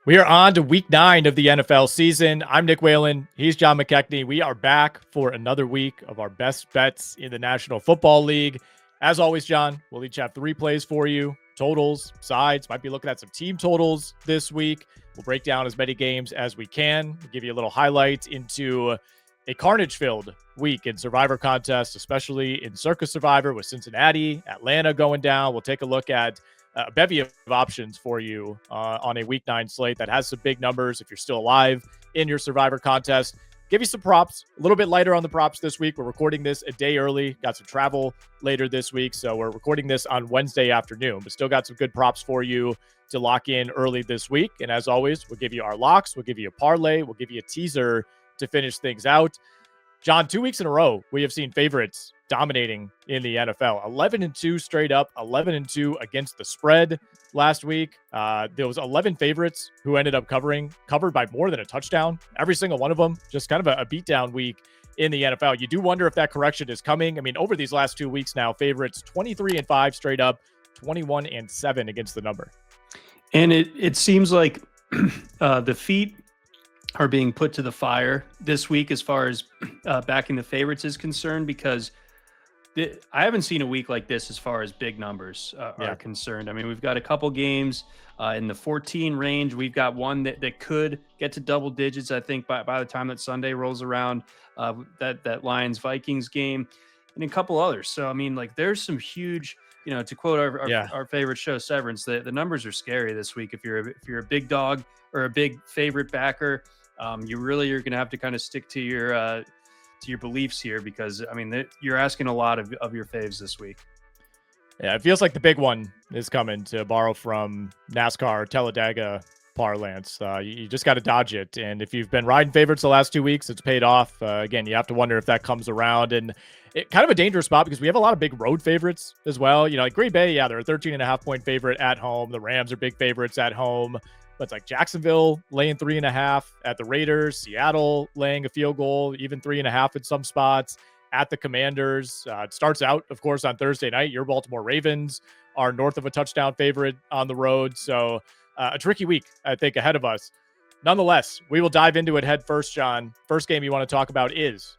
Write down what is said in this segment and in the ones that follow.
We are on to week 9 of the NFL season. I'm Nick Whalen. He's John McKechnie. We are back for another week of our best bets in the National Football League. As always, John, we'll each have 3 plays for you, totals, sides. Might be looking at some team totals this week. We'll break down as many games as we can. We'll give you a little highlight into a carnage-filled week in Survivor Contest, especially in Circus Survivor with Cincinnati, Atlanta going down. We'll take a look at a bevy of options for you on a week 9 slate that has some big numbers if you're still alive in your Survivor Contest. Give you some props, a little bit lighter on the props this week. We're recording this a day early, got some travel later this week, so we're recording this on Wednesday afternoon, but still got some good props for you to lock in early this week. And as always, we'll give you our locks, we'll give you a parlay, we'll give you a teaser to finish things out. John, 2 weeks in a row, we have seen favorites dominating in the NFL. 11-2 straight up, 11-2 against the spread last week. There was 11 favorites who ended up covered by more than a touchdown. Every single one of them, just kind of a beatdown week in the NFL. You do wonder if that correction is coming. I mean, over these last 2 weeks now, favorites 23-5 straight up, 21-7 against the number. And it seems like the feet are being put to the fire this week as far as backing the favorites is concerned, because I haven't seen a week like this as far as big numbers are concerned. I mean, we've got a couple games in the 14 range. We've got one that could get to double digits, I think, by the time that Sunday rolls around, that Lions-Vikings game, and a couple others. So, I mean, like, there's some huge, to quote our favorite show, Severance, the numbers are scary this week. If you're a big dog or a big favorite backer, you really are going to have to kind of stick to your beliefs here, because I mean you're asking a lot of your faves this week. Yeah, it feels like the big one is coming, to borrow from NASCAR Talladega parlance. You just got to dodge it, and if you've been riding favorites the last 2 weeks, it's paid off. Again, you have to wonder if that comes around, and it kind of a dangerous spot because we have a lot of big road favorites as well. Like Green Bay, they're a 13.5-point favorite at home. The Rams are big favorites at home. But it's like Jacksonville laying 3.5 at the Raiders, Seattle laying a field goal, even 3.5 in some spots at the Commanders. It starts out, of course, on Thursday night. Your Baltimore Ravens are north of a touchdown favorite on the road. So a tricky week, I think, ahead of us. Nonetheless, we will dive into it head first, John. First game you want to talk about is?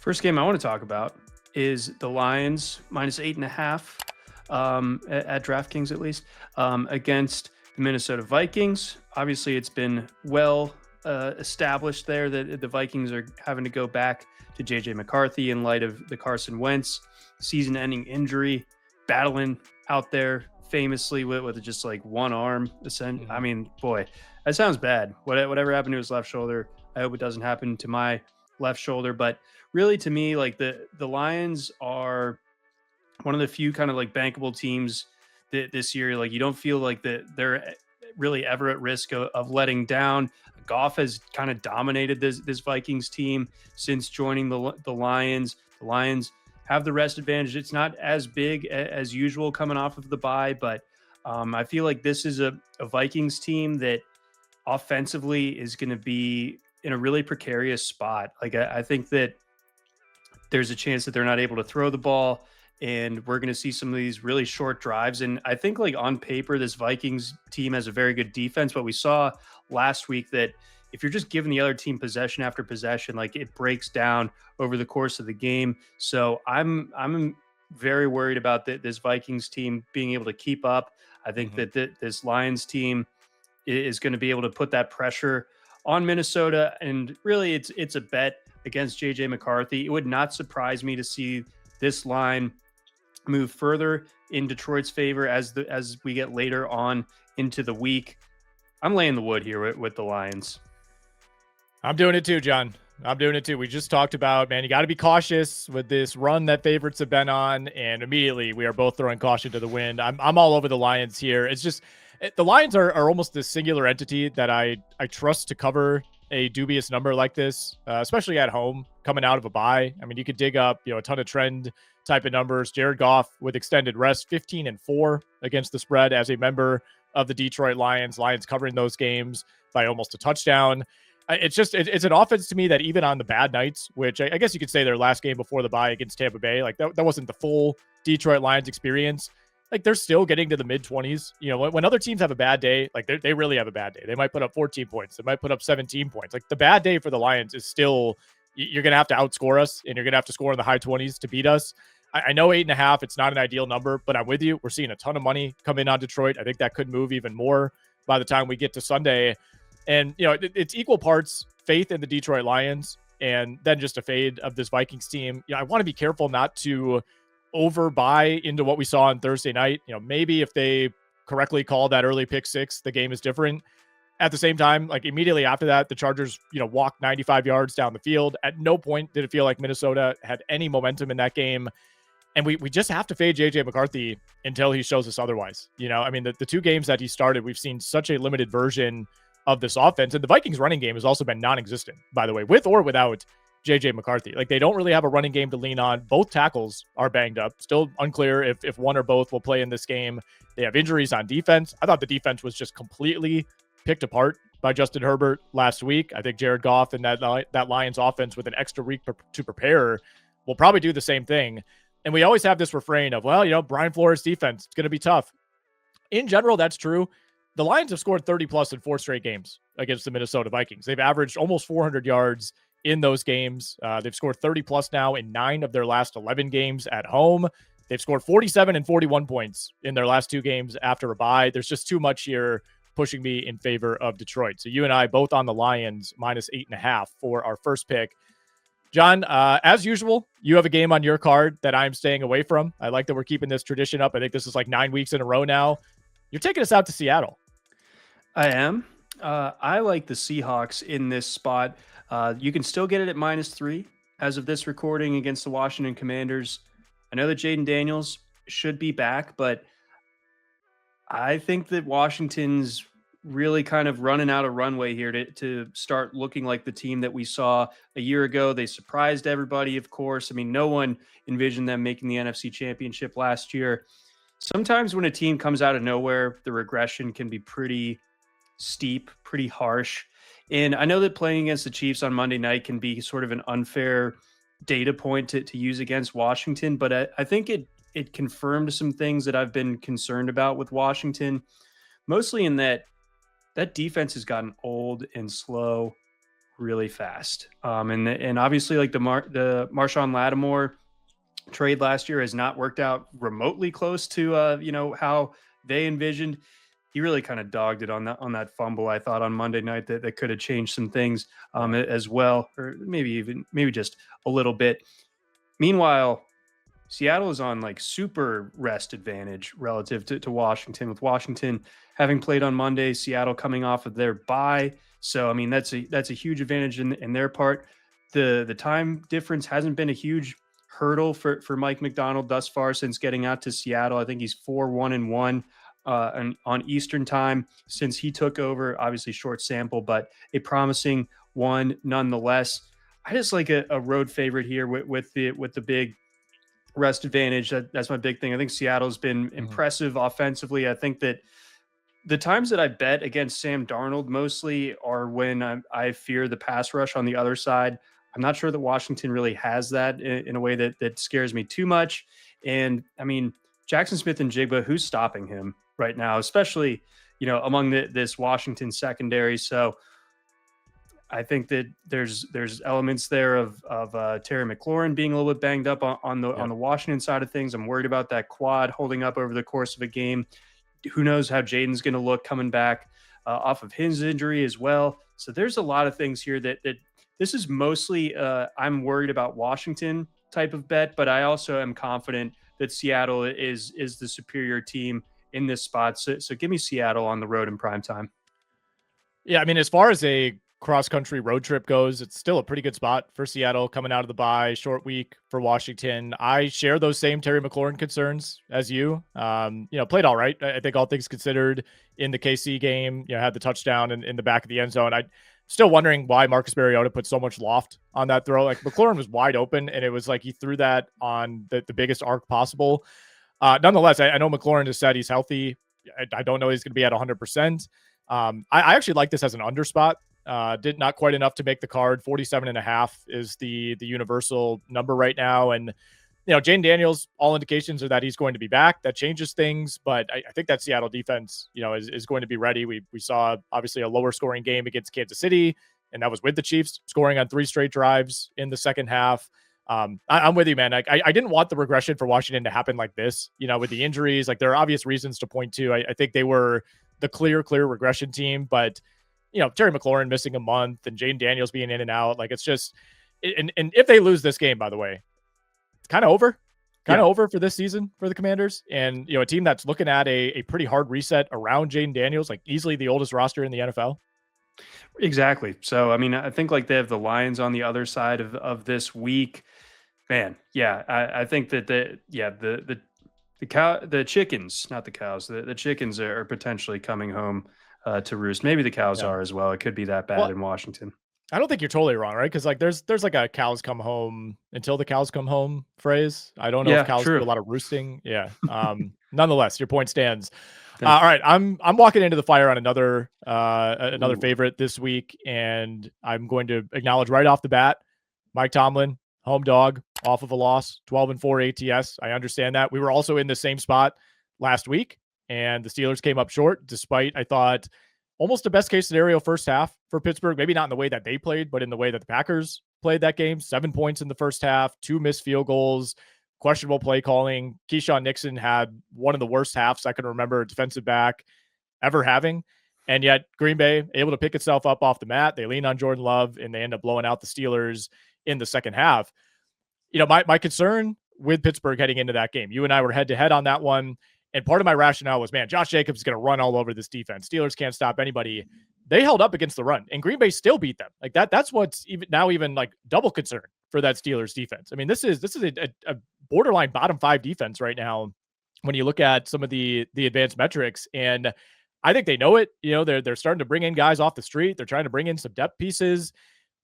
First game I want to talk about is the Lions minus 8.5 at DraftKings, at least, against the Minnesota Vikings. Obviously, it's been well established there that the Vikings are having to go back to J.J. McCarthy in light of the Carson Wentz season-ending injury, battling out there famously with just like one arm. I mean, boy, that sounds bad. Whatever happened to his left shoulder, I hope it doesn't happen to my left shoulder. But really, to me, like the Lions are one of the few kind of like bankable teams this year. Like, you don't feel like that they're really ever at risk of letting down. Goff has kind of dominated this Vikings team since joining the Lions. The Lions have the rest advantage. It's not as big as usual coming off of the bye, but I feel like this is a Vikings team that offensively is going to be in a really precarious spot. Like, I think that there's a chance that they're not able to throw the ball, and we're going to see some of these really short drives. And I think, like, on paper, this Vikings team has a very good defense, but we saw last week that if you're just giving the other team possession after possession, like, it breaks down over the course of the game. So I'm very worried about this Vikings team being able to keep up. I think that this Lions team is going to be able to put that pressure on Minnesota. And really, it's a bet against J.J. McCarthy. It would not surprise me to see this line move further in Detroit's favor as we get later on into the week. I'm laying the wood here with the Lions. I'm doing it too, John. I'm doing it too. We just talked about, man, you got to be cautious with this run that favorites have been on, and immediately we are both throwing caution to the wind. I'm all over the Lions here. It's just the Lions are almost this singular entity that I trust to cover a dubious number like this, especially at home coming out of a bye. I mean, you could dig up, a ton of trend type of numbers. Jared Goff with extended rest, 15-4 against the spread as a member of the Detroit Lions. Lions covering those games by almost a touchdown. It's an offense to me that even on the bad nights, which I guess you could say their last game before the bye against Tampa Bay, like that wasn't the full Detroit Lions experience. like they're still getting to the mid 20s. You know, when other teams have a bad day, like they really have a bad day. They might put up 14 points. They might put up 17 points. Like the bad day for the Lions is still, you're going to have to outscore us and you're going to have to score in the high 20s to beat us. I know 8.5, it's not an ideal number, but I'm with you. We're seeing a ton of money come in on Detroit. I think that could move even more by the time we get to Sunday. And, you know, it's equal parts faith in the Detroit Lions and then just a fade of this Vikings team. You know, I want to be careful not to overbuy into what we saw on Thursday night. You know, maybe if they correctly call that early pick six, the game is different. At the same time, like immediately after that, the Chargers, you know, walked 95 yards down the field. At no point did it feel like Minnesota had any momentum in that game. And we just have to fade JJ McCarthy until he shows us otherwise. You know, I mean, the two games that he started, we've seen such a limited version of this offense. And the Vikings running game has also been non-existent, by the way, with or without JJ McCarthy. Like they don't really have a running game to lean on. Both tackles are banged up. Still unclear if one or both will play in this game. They have injuries on defense. I thought the defense was just completely picked apart by Justin Herbert last week. I think Jared Goff and that Lions offense with an extra week to prepare will probably do the same thing. And we always have this refrain of, well, you know, Brian Flores defense, it's going to be tough. In general, that's true. The Lions have scored 30 plus in 4 straight games against the Minnesota Vikings. They've averaged almost 400 yards in those games. They've scored 30 plus now in 9 of their last 11 games at home. They've scored 47 and 41 points in their last 2 games after a bye. There's just too much here pushing me in favor of Detroit. So you and I both on the Lions minus 8.5 for our first pick. John, as usual, you have a game on your card that I'm staying away from. I like that we're keeping this tradition up. I think this is like 9 weeks in a row now. You're taking us out to Seattle. I am. I like the Seahawks in this spot. You can still get it at -3 as of this recording against the Washington Commanders. I know that Jaden Daniels should be back, but I think that Washington's really kind of running out of runway here to start looking like the team that we saw a year ago. They surprised everybody, of course. I mean, no one envisioned them making the NFC Championship last year. Sometimes when a team comes out of nowhere, the regression can be pretty steep, pretty harsh. And I know that playing against the Chiefs on Monday night can be sort of an unfair data point to use against Washington, but I think it confirmed some things that I've been concerned about with Washington, mostly in that defense has gotten old and slow really fast. And obviously like the Marshawn Lattimore trade last year has not worked out remotely close to how they envisioned. He really kind of dogged it on that fumble, I thought, on Monday night that could have changed some things as well, or maybe just a little bit. Meanwhile, Seattle is on like super rest advantage relative to Washington, with Washington having played on Monday, Seattle coming off of their bye. So, I mean, that's a huge advantage in their part. The time difference hasn't been a huge hurdle for Mike Macdonald thus far since getting out to Seattle. I think he's 4-1-1 on Eastern time since he took over. Obviously short sample, but a promising one nonetheless. I just like a road favorite here with the big rest advantage. That's my big thing. I think Seattle's been impressive offensively. I think that the times that I bet against Sam Darnold mostly are when I fear the pass rush on the other side. I'm not sure that Washington really has that in a way that scares me too much. And I mean, Jackson Smith and Jigba, who's stopping him right now, especially, among this Washington secondary. So I think that there's elements there of Terry McLaurin being a little bit banged up on the Washington side of things. I'm worried about that quad holding up over the course of a game. Who knows how Jaden's going to look coming back off of his injury as well. So there's a lot of things here that this is mostly I'm worried about Washington type of bet, but I also am confident that Seattle is the superior team in this spot. So give me Seattle on the road in prime time. Yeah, I mean, as far as a cross-country road trip goes, it's still a pretty good spot for Seattle coming out of the bye. Short week for Washington. I share those same Terry McLaurin concerns as you. Played all right, I think, all things considered, in the KC game. Had the touchdown in the back of the end zone. I'm still wondering why Marcus Mariota put so much loft on that throw. Like, McLaurin was wide open, and it was like he threw that on the biggest arc possible. Nonetheless, I know McLaurin has said he's healthy. I don't know he's going to be at 100%. I actually like this as an under spot. Did not quite enough to make the card. 47.5 is the universal number right now. And Jane Daniels, all indications are that he's going to be back. That changes things, but I think that Seattle defense, is going to be ready. We saw obviously a lower scoring game against Kansas City, and that was with the Chiefs scoring on 3 straight drives in the second half. I'm with you, man. I didn't want the regression for Washington to happen like this, with the injuries. Like, there are obvious reasons to point to. I think they were the clear regression team, but Terry McLaurin missing a month and Jane Daniels being in and out, like, it's just, and if they lose this game, by the way, it's kind of over for this season for the Commanders. And, a team that's looking at a pretty hard reset around Jane Daniels, like easily the oldest roster in the NFL. Exactly. So, I mean, I think like they have the Lions on the other side of this week, man. Yeah. I think that the chickens, not the cows, the chickens are potentially coming home to roost. Maybe the cows are as well. It could be that bad in Washington. I don't think you're totally wrong, right? Because like there's like a cows come home until the cows come home phrase. I don't know if cows do a lot of roosting. Yeah. Nonetheless, your point stands. All right, I'm walking into the fire on another favorite this week, and I'm going to acknowledge right off the bat, Mike Tomlin, home dog, off of a loss, 12-4 ATS. I understand that. We were also in the same spot last week, and the Steelers came up short, despite, I thought, almost a best case scenario first half for Pittsburgh. Maybe not in the way that they played, but in the way that the Packers played that game. 7 points in the first half, 2 missed field goals, questionable play calling. Keyshawn Nixon had one of the worst halves I can remember a defensive back ever having. And yet Green Bay able to pick itself up off the mat. They lean on Jordan Love and they end up blowing out the Steelers in the second half. My concern with Pittsburgh heading into that game, you and I were head to head on that one. And part of my rationale was, man, Josh Jacobs is going to run all over this defense. Steelers can't stop anybody. They held up against the run, and Green Bay still beat them. Like that's what's even like double concern for that Steelers defense. I mean, this is a borderline bottom 5 defense right now when you look at some of the advanced metrics. And I think they know it. They're starting to bring in guys off the street. They're trying to bring in some depth pieces.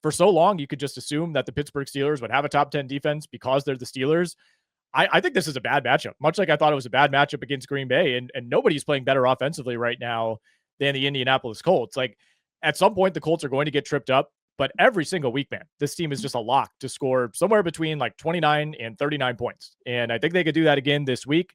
For so long, you could just assume that the Pittsburgh Steelers would have a top 10 defense because they're the Steelers. I think this is a bad matchup, much like I thought it was a bad matchup against Green Bay, and nobody's playing better offensively right now than the Indianapolis Colts. Like, at some point, the Colts are going to get tripped up, but every single week, man, this team is just a lock to score somewhere between like 29 and 39 points. And I think they could do that again this week.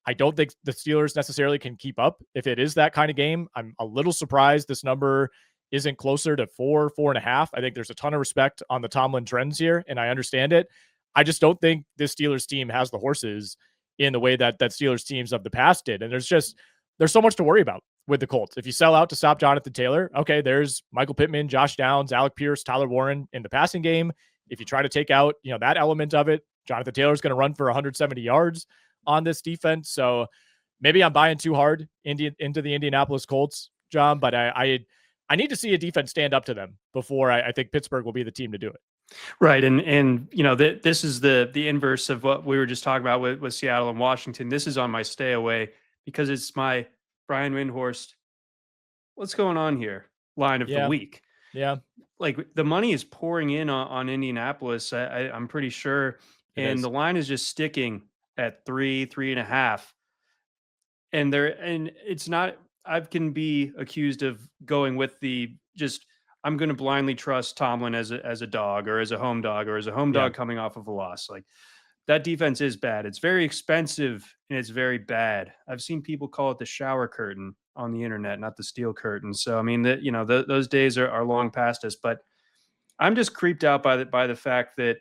I don't think the Steelers necessarily can keep up if it is that kind of game. I'm a little surprised this number isn't closer to 4.5. I think there's a ton of respect on the Tomlin trends here, and I understand it. I just don't think this Steelers team has the horses in the way that Steelers teams of the past did. And there's so much to worry about with the Colts. If you sell out to stop Jonathan Taylor, okay, there's Michael Pittman, Josh Downs, Alec Pierce, Tyler Warren in the passing game. If you try to take out, that element of it, Jonathan Taylor is going to run for 170 yards on this defense. So maybe I'm buying too hard into the Indianapolis Colts, John, but I need to see a defense stand up to them before I think Pittsburgh will be the team to do it. Right. And this is the inverse of what we were just talking about with Seattle and Washington. This is on my stay away because it's my Brian Windhorst, what's going on here line of the week. Yeah. Like, the money is pouring in on Indianapolis. I'm pretty sure. The line is just sticking at 3.5. And it's not, I can be accused of going with I'm going to blindly trust Tomlin as a dog or as a home dog or as a home dog coming off of a loss. Like, that defense is bad. It's very expensive and it's very bad. I've seen people call it the shower curtain on the internet, not the steel curtain. So, I mean, those days are long past us, but I'm just creeped out by the fact that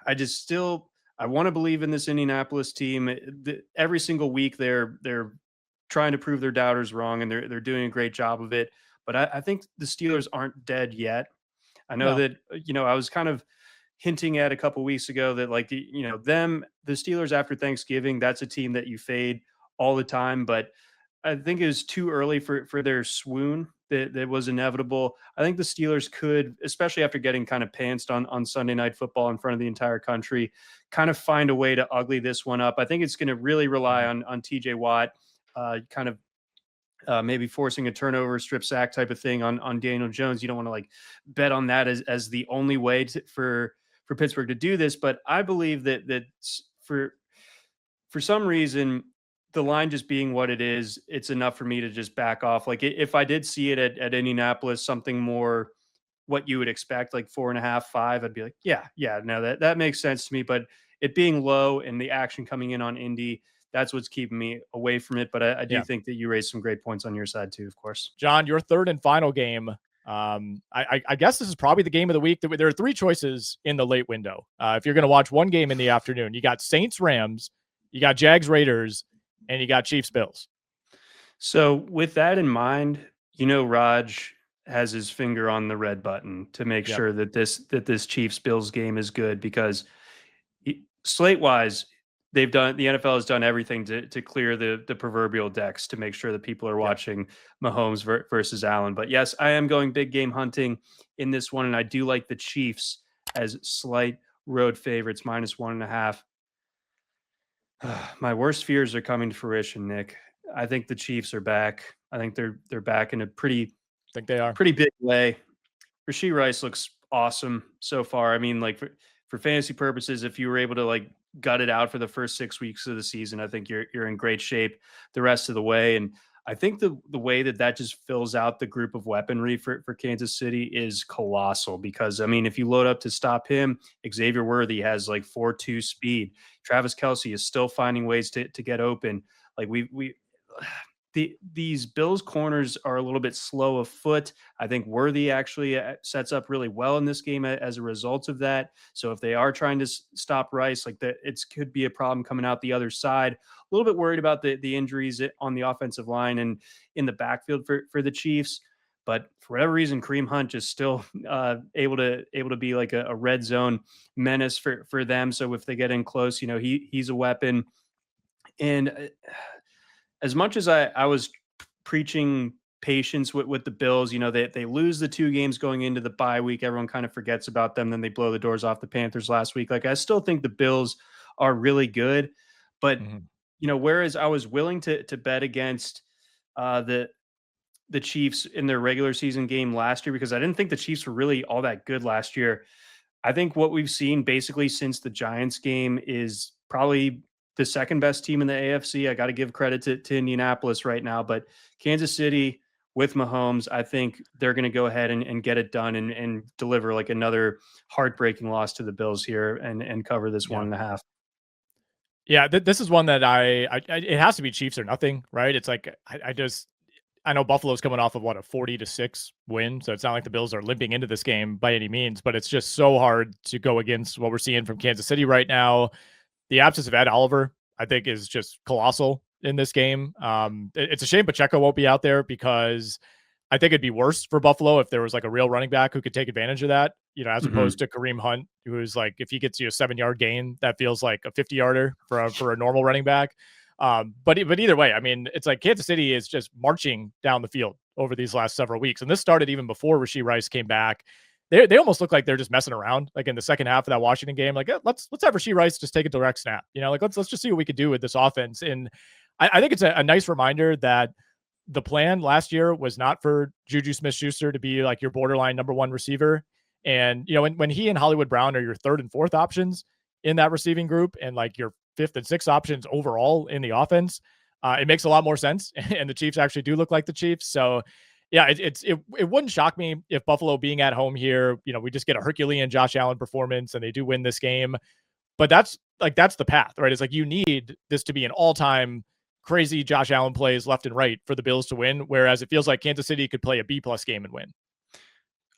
I want to believe in this Indianapolis team. Every single week they're trying to prove their doubters wrong, and they're doing a great job of it. But I think the Steelers aren't dead yet. I know that, I was kind of hinting at a couple weeks ago that, like, the Steelers after Thanksgiving, that's a team that you fade all the time. But I think it was too early for their swoon that was inevitable. I think the Steelers could, especially after getting kind of pantsed on Sunday Night Football in front of the entire country, kind of find a way to ugly this one up. I think it's going to really rely on TJ Watt, maybe forcing a turnover, strip sack type of thing on Daniel Jones. You don't want to like bet on that as the only way for Pittsburgh to do this. But I believe that for some reason, the line just being what it is, it's enough for me to just back off. Like, if I did see it at Indianapolis, something more what you would expect, like 4.5, 5, I'd be like, yeah, no, that makes sense to me. But it being low and the action coming in on Indy, that's what's keeping me away from it. But I do Yeah. think that you raised some great points on your side too, of course. John, your third and final game. I guess this is probably the game of the week. There are three choices in the late window. If you're going to watch one game in the afternoon, you got Saints Rams, you got Jags Raiders, and you got Chiefs Bills. So with that in mind, Raj has his finger on the red button to make Yep. sure that this Chiefs Bills game is good, because slate wise, the NFL has done everything to clear the proverbial decks to make sure that people are watching Mahomes versus Allen. But yes, I am going big game hunting in this one, and I do like the Chiefs as slight road favorites, -1.5. My worst fears are coming to fruition, Nick. I think the Chiefs are back. I think they're back in a pretty Think they are. pretty big way. Rasheed Rice looks awesome so far. I mean, like for fantasy purposes, if you were able to like gut it out for the first 6 weeks of the season, I think you're in great shape the rest of the way. And I think the way that just fills out the group of weaponry for Kansas City is colossal, because I mean, if you load up to stop him, Xavier Worthy has like 4.2 speed. Travis Kelsey is still finding ways to get open. Like we these Bills corners are a little bit slow of foot. I think Worthy actually sets up really well in this game as a result of that. So if they are trying to stop Rice, like that, it could be a problem coming out the other side. A little bit worried about the injuries on the offensive line and in the backfield for the Chiefs. But for whatever reason, Kareem Hunt is still able to be like a red zone menace for them. So if they get in close, he's a weapon. And as much as I was preaching patience with the Bills, they lose the 2 games going into the bye week. Everyone kind of forgets about them. Then they blow the doors off the Panthers last week. Like, I still think the Bills are really good, but whereas I was willing to bet against the Chiefs in their regular season game last year, because I didn't think the Chiefs were really all that good last year. I think what we've seen basically since the Giants game is probably the second best team in the AFC. I got to give credit to Indianapolis right now, but Kansas City with Mahomes, I think they're going to go ahead and get it done and deliver like another heartbreaking loss to the Bills here and cover this 1.5. Yeah, this is one that it has to be Chiefs or nothing, right? It's like I know Buffalo's coming off of a 40-6 win, so it's not like the Bills are limping into this game by any means, but it's just so hard to go against what we're seeing from Kansas City right now. The absence of Ed Oliver, I think, is just colossal in this game. It's a shame Pacheco won't be out there, because I think it'd be worse for Buffalo if there was like a real running back who could take advantage of that, as opposed to Kareem Hunt, who is like, if he gets you a 7-yard gain, that feels like a 50-yarder for a normal running back. But either way, I mean, it's like Kansas City is just marching down the field over these last several weeks. And this started even before Rasheed Rice came back. They almost look like they're just messing around, like in the second half of that Washington game. Like, let's have Rasheed Rice just take a direct snap. Like let's just see what we could do with this offense. And I think it's a nice reminder that the plan last year was not for Juju Smith-Schuster to be like your borderline number 1 receiver. And when he and Hollywood Brown are your 3rd and 4th options in that receiving group, and like your 5th and 6th options overall in the offense, it makes a lot more sense. And the Chiefs actually do look like the Chiefs. So yeah, it wouldn't shock me if Buffalo, being at home here, we just get a Herculean Josh Allen performance and they do win this game. But that's the path, right? It's like you need this to be an all-time crazy Josh Allen plays left and right for the Bills to win, whereas it feels like Kansas City could play a B+ game and win.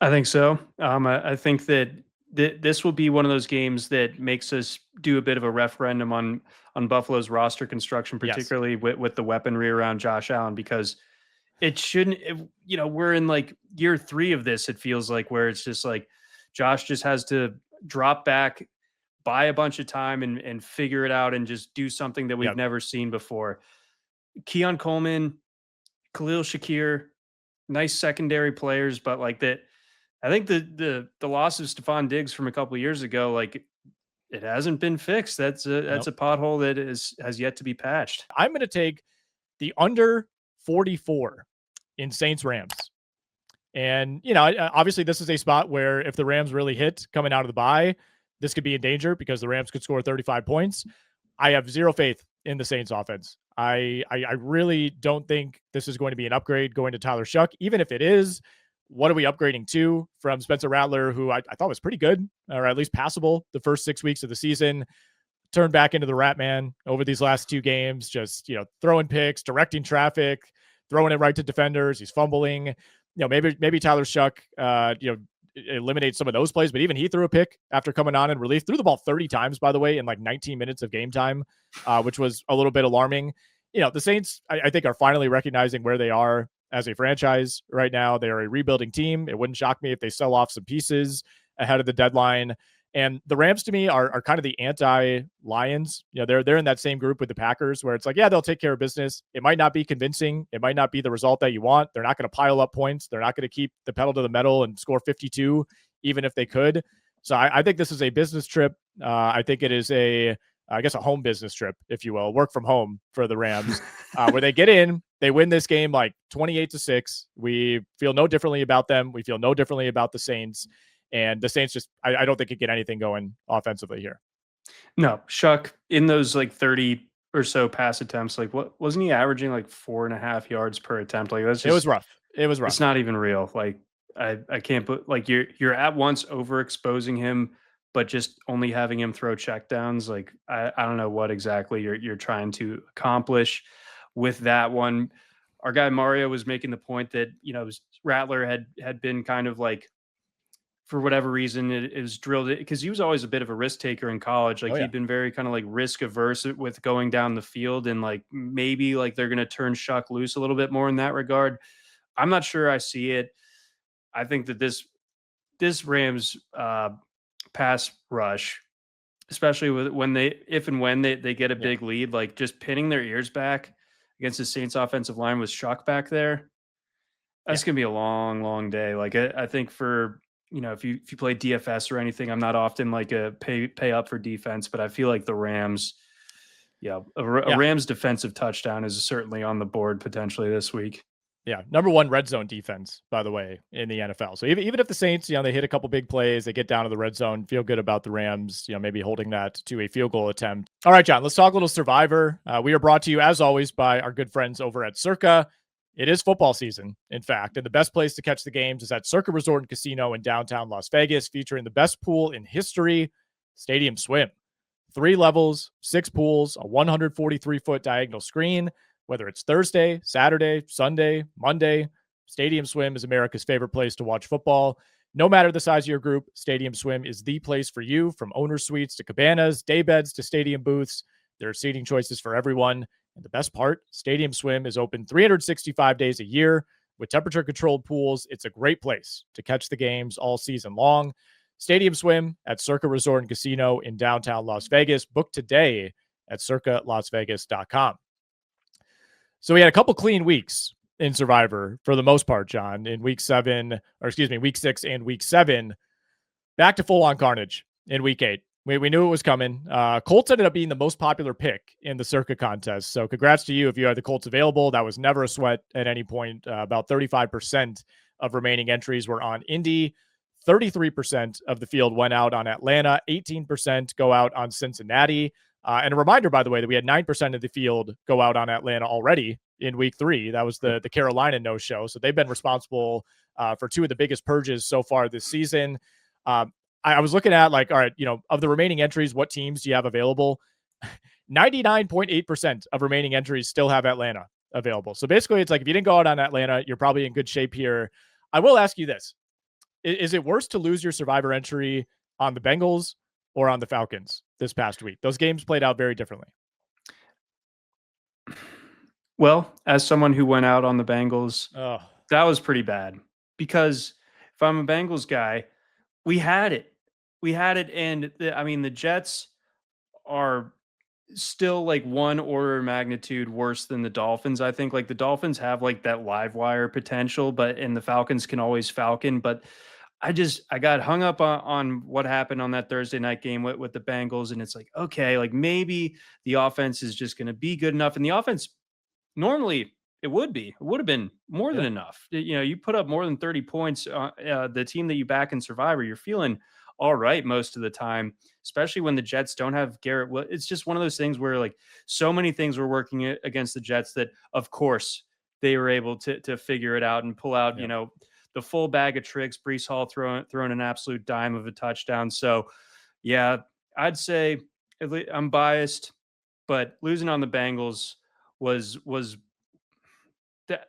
I think so. I think that this will be one of those games that makes us do a bit of a referendum on Buffalo's roster construction, particularly with the weaponry around Josh Allen, because it shouldn't, we're in like year 3 of this, it feels like, where it's just like Josh just has to drop back, buy a bunch of time and figure it out and just do something that we've never seen before. Keon Coleman, Khalil Shakir, nice secondary players, but like that, I think the loss of Stephon Diggs from a couple of years ago, like it hasn't been fixed. That's a pothole that has yet to be patched. I'm going to take the under 44 in Saints Rams. And, obviously this is a spot where if the Rams really hit coming out of the bye, this could be in danger because the Rams could score 35 points. I have zero faith in the Saints offense. I really don't think this is going to be an upgrade going to Tyler Shuck. Even if it is, what are we upgrading to from Spencer Rattler, who I thought was pretty good, or at least passable the first 6 weeks of the season? turned back into the Rat Man over these last 2 games, just, throwing picks, directing traffic, throwing it right to defenders. He's fumbling. Maybe Tyler Shuck, eliminates some of those plays, but even he threw a pick after coming on in relief. Threw the ball 30 times, by the way, in like 19 minutes of game time, which was a little bit alarming. The Saints, I think, are finally recognizing where they are as a franchise right now. They're a rebuilding team. It wouldn't shock me if they sell off some pieces ahead of the deadline. And the Rams, to me, are kind of the anti-Lions. They're in that same group with the Packers, where it's like, yeah, they'll take care of business. It might not be convincing. It might not be the result that you want. They're not going to pile up points. They're not going to keep the pedal to the metal and score 52, even if they could. So I think this is a business trip. I think it is a home business trip, if you will, work from home for the Rams, where they get in, they win this game like 28-6. We feel no differently about them. We feel no differently about the Saints. And the Saints just, I don't think could get anything going offensively here. No, Shuck, in those like 30 or so pass attempts, like what wasn't he averaging like 4.5 yards per attempt? Like that's just, it was rough. It's not even real. Like I can't put like you're at once overexposing him, but just only having him throw checkdowns. Like I don't know what exactly you're trying to accomplish with that one. Our guy Mario was making the point that Rattler had been kind of like, for whatever reason, it was drilled because he was always a bit of a risk taker in college. Like he'd been very kind of like risk averse with going down the field, and like maybe like they're going to turn Shuck loose a little bit more in that regard. I'm not sure I see it. I think that this Rams pass rush, especially when they get a big lead, like just pinning their ears back against the Saints offensive line with Shuck back there, that's going to be a long, long day. Like I think for, if you play DFS or anything, I'm not often like a pay up for defense, but I feel like the Rams, a Rams defensive touchdown is certainly on the board potentially this week. Yeah, number 1 red zone defense, by the way, in the NFL. So even if the Saints, they hit a couple big plays, they get down to the red zone, feel good about the Rams, maybe holding that to a field goal attempt. All right, John, let's talk a little Survivor. We are brought to you, as always, by our good friends over at Circa. It is football season, in fact, and the best place to catch the games is at Circa Resort and Casino in downtown Las Vegas, featuring the best pool in history, Stadium Swim. 3 levels, 6 pools, a 143-foot diagonal screen. Whether it's Thursday, Saturday, Sunday, Monday, Stadium Swim is America's favorite place to watch football. No matter the size of your group, Stadium Swim is the place for you, from owner suites to cabanas, day beds to stadium booths. There are seating choices for everyone. And the best part, Stadium Swim is open 365 days a year with temperature-controlled pools. It's a great place to catch the games all season long. Stadium Swim at Circa Resort and Casino in downtown Las Vegas. Book today at circalasvegas.com. So we had a couple clean weeks in Survivor for the most part, John, in week 6 and week 7. Back to full-on carnage in week 8. We knew it was coming. Colts ended up being the most popular pick in the Circa contest. So congrats to you if you had the Colts available. That was never a sweat at any point. About 35% of remaining entries were on Indy. 33% of the field went out on Atlanta. 18% go out on Cincinnati. And a reminder, by the way, that we had 9% of the field go out on Atlanta already in week 3. That was the Carolina no-show. So they've been responsible for 2 of the biggest purges so far this season. I was looking at like, all right, of the remaining entries, what teams do you have available? 99.8% of remaining entries still have Atlanta available. So basically it's like, if you didn't go out on Atlanta, you're probably in good shape here. I will ask you this. Is it worse to lose your Survivor entry on the Bengals or on the Falcons this past week? Those games played out very differently. Well, as someone who went out on the Bengals, that was pretty bad, because if I'm a Bengals guy, we had it. And the Jets are still like 1 order of magnitude worse than the Dolphins. I think like the Dolphins have like that live wire potential, and the Falcons can always falcon. But I got hung up on what happened on that Thursday night game with the Bengals. And it's like, okay, like maybe the offense is just going to be good enough. And the offense, normally it would have been more than enough. You put up more than 30 points, the team that you back in Survivor, you're feeling all right most of the time, especially when the Jets don't have Garrett. Well, it's just one of those things where like so many things were working against the Jets that of course they were able to figure it out and pull out, the full bag of tricks. Breece Hall throwing an absolute dime of a touchdown. So yeah, I'd say I'm biased, but losing on the Bengals was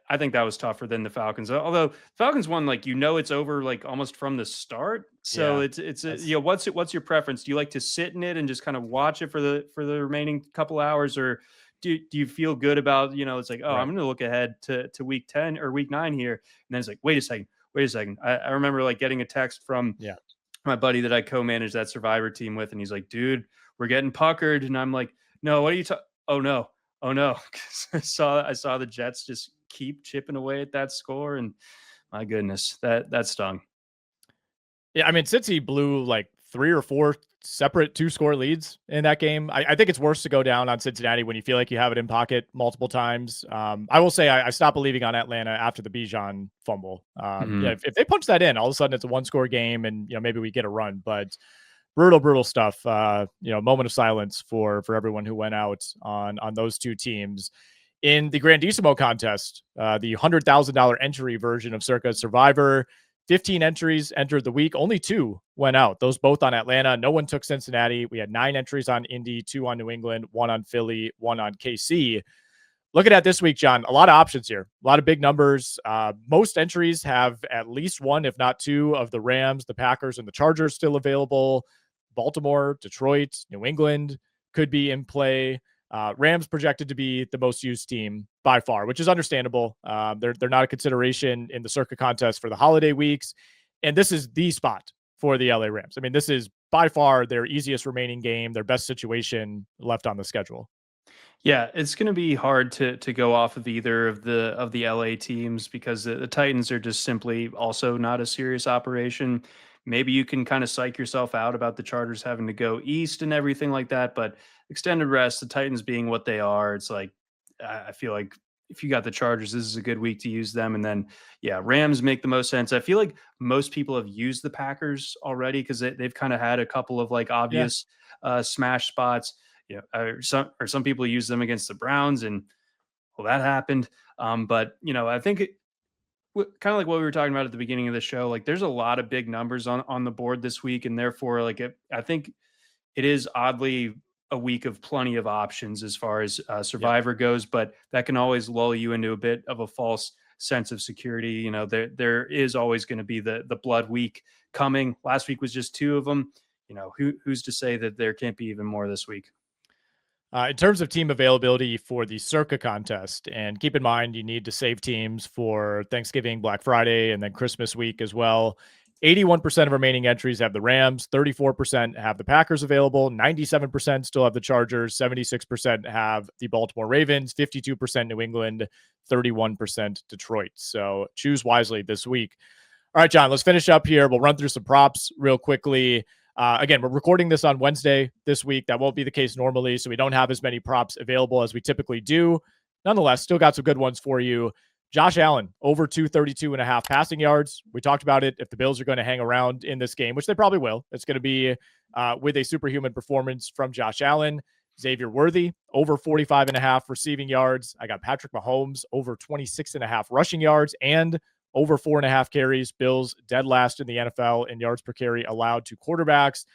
I think that was tougher than the Falcons. Although Falcons won, like, it's over like almost from the start. So Yeah, it's that's what's your preference? Do you like to sit in it and just kind of watch it for the remaining couple hours, or do you feel good about, it's like, oh, I'm right. going to look ahead to week 10 or week 9 here, and then it's like, wait a second. I remember like getting a text from Yeah. my buddy that I co-managed that Survivor team with, and he's like, "Dude, we're getting puckered," and I'm like, "No, what are you talking? Oh no, oh no!" 'Cause I saw the Jets just keep chipping away at that score, and my goodness, that stung. Yeah, I mean, Cincy blew like 3 or 4 separate two-score leads in that game. I think it's worse to go down on Cincinnati when you feel like you have it in pocket multiple times. I will say I stopped believing on Atlanta after the Bijan fumble. Yeah, Mhm. if they punch that in, all of a sudden it's a one-score game and, maybe we get a run, but brutal, brutal stuff. Moment of silence for everyone who went out on those two teams. In the Grandissimo contest, the $100,000 entry version of Circa Survivor, 15 entries entered the week. Only two went out. Those both on Atlanta. No one took Cincinnati. We had 9 entries on Indy, 2 on New England, 1 on Philly, 1 on KC. Looking at this week, John, a lot of options here, a lot of big numbers. Most entries have at least one, if not two, of the Rams, the Packers, and the Chargers still available. Baltimore, Detroit, New England could be in play. Rams projected to be the most used team by far, which is understandable. They're not a consideration in the Circa contest for the holiday weeks, and this is the spot for the LA Rams. I mean, this is by far their easiest remaining game, their best situation left on the schedule. Yeah, it's going to be hard to go off of either of the LA teams, because the Titans are just simply also not a serious operation. Maybe you can kind of psych yourself out about the Chargers having to go east and everything like that, but extended rest, the Titans being what they are, it's like, I feel like if you got the Chargers, this is a good week to use them. And then, yeah, Rams make the most sense. I feel like most people have used the Packers already because they've kind of had a couple of like Yeah. obvious smash spots. Some people use them against the Browns, and well, that happened. But I think kind of like what we were talking about at the beginning of the show. Like, there's a lot of big numbers on the board this week, and therefore, like, I think it is oddly a week of plenty of options as far as Yep. Survivor goes, but that can always lull you into a bit of a false sense of security. There is always going to be the blood week coming. Last week was just two of them. Who's to say that there can't be even more this week? In terms of team availability for the Circa contest, and keep in mind you need to save teams for Thanksgiving, Black Friday, and then Christmas week as well. 81% of remaining entries have the Rams, 34% have the Packers available, 97% still have the Chargers, 76% have the Baltimore Ravens, 52% New England, 31% Detroit. So choose wisely this week. All right, John, let's finish up here. We'll run through some props real quickly. Again, we're recording this on Wednesday this week. That won't be the case normally, so we don't have as many props available as we typically do. Nonetheless, still got some good ones for you. Josh Allen, over 232 and a half passing yards. We talked about it. If the Bills are going to hang around in this game, which they probably will, it's going to be with a superhuman performance from Josh Allen. Xavier Worthy, over 45 and a half receiving yards. I got Patrick Mahomes, over 26 and a half rushing yards, and over 4.5 carries. Bills dead last in the NFL in yards per carry allowed to quarterbacks.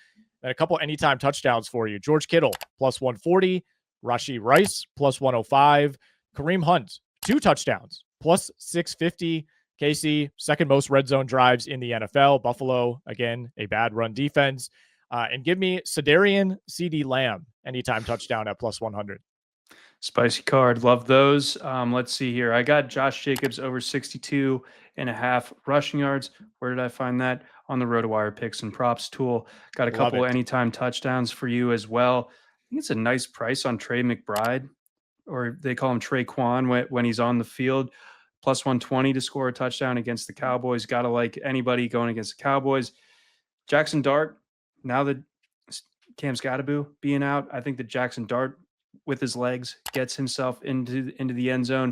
And a couple anytime touchdowns for you. George Kittle, plus 140. Rashee Rice, plus 105. Kareem Hunt, 2 touchdowns, plus 650. KC, second most red zone drives in the NFL. Buffalo, again, a bad run defense. And give me Sedarian CD Lamb, anytime touchdown at plus 100. Spicy card. Love those. Let's see here. I got Josh Jacobs over 62 and a half rushing yards. Where did I find that? On the RotoWire picks and props tool. Got a Love couple it. anytime touchdowns for you as well. I think it's a nice price on Trey McBride, or they call him Trey Quan when he's on the field. Plus 120 to score a touchdown against the Cowboys. Got to like anybody going against the Cowboys. Jackson Dart, now that Cam Scattaboo being out, I think that Jackson Dart with his legs gets himself into the end zone.